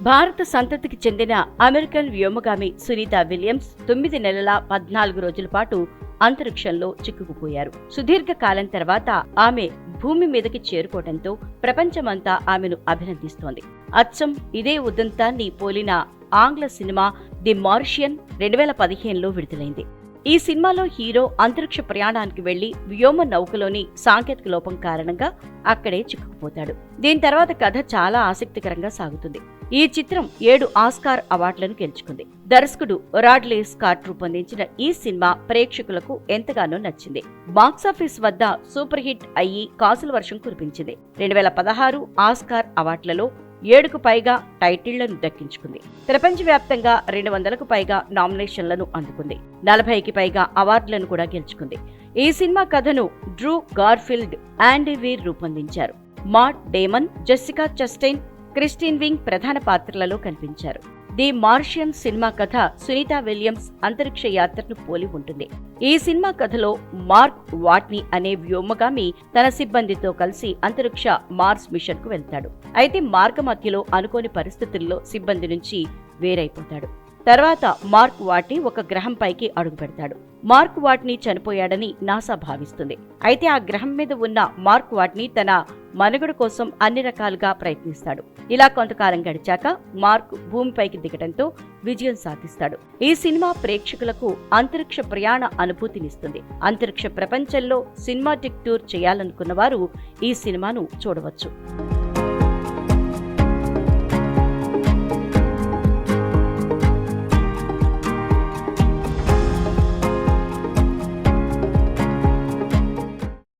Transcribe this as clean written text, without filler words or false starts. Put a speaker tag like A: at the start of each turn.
A: భారత సంతతికి చెందిన అమెరికన్ వ్యోమగామి సునీత విలియమ్స్ 9 నెలల 14 రోజుల పాటు అంతరిక్షంలో చిక్కుకుపోయారు. సుదీర్ఘ కాలం తర్వాత ఆమె భూమి మీదకి చేరుకోవడంతో ప్రపంచమంతా ఆమెను అభినందిస్తోంది. అచ్చం ఇదే ఉదంతాన్ని పోలిన ఆంగ్ల సినిమా ది మార్షియన్ 2015లో విడుదలైంది. ఈ సినిమాలో హీరో అంతరిక్ష ప్రయాణానికి వెళ్లి వ్యోమ నౌకలోని సాంకేతిక లోపం కారణంగా అక్కడే చిక్కుకుపోతాడు. దీని తర్వాత కథ చాలా ఆసక్తికరంగా సాగుతుంది. ఈ చిత్రం 7 ఆస్కార్ అవార్డులను గెలుచుకుంది. దర్శకుడు రాడ్లీ స్కాట్ రూపొందించిన ఈ సినిమా ప్రేక్షకులకు ఎంతగానో నచ్చింది. బాక్సాఫీస్ వద్ద సూపర్ హిట్ అయ్యి కాసుల వర్షం కురిపించింది. 2016 ఆస్కార్ అవార్డులలో 7కు పైగా టైటిళ్లను దక్కించుకుంది. ప్రపంచవ్యాప్తంగా 200కు పైగా నామినేషన్లను అందుకుంది. 40కి పైగా అవార్డులను కూడా గెలుచుకుంది. ఈ సినిమా కథను డ్రూ గార్ఫీల్డ్, యాండీ వీర్ రూపొందించారు. మాట్ డేమన్, జెసికా చస్టైన్, క్రిస్టిన్ వింగ్ ప్రధాన పాత్రలలో కనిపించారు. ది మార్షియన్ సినిమా కథ సునీత విలియమ్స్ అంతరిక్ష యాత్రను పోలి ఉంటుంది. ఈ సినిమా కథలో మార్క్ వాట్నీ అనే వ్యోమగామి తన సిబ్బందితో కలిసి అంతరిక్ష మార్స్ మిషన్ కు వెళ్తాడు. అయితే మార్గమధ్యలో అనుకోని పరిస్థితుల్లో సిబ్బంది నుంచి వేరైపోతాడు. తర్వాత మార్క్ వాట్నీ ఒక గ్రహంపైకి అడుగు పెడతాడు. మార్క్ వాట్నీ చనిపోయాడని నాసా భావిస్తుంది. అయితే ఆ గ్రహం మీద ఉన్న మార్క్ వాట్నీ తన మనుగడ కోసం అన్ని రకాలుగా ప్రయత్నిస్తాడు. ఇలా కొంతకాలం గడిచాక మార్క్ భూమిపైకి దిగడంతో విజయం సాధిస్తాడు. ఈ సినిమా ప్రేక్షకులకు అంతరిక్ష ప్రయాణ అనుభూతినిస్తుంది. అంతరిక్ష ప్రపంచంలో సినిమాటిక్ టూర్ చేయాలనుకున్న వారు ఈ సినిమాను చూడవచ్చు.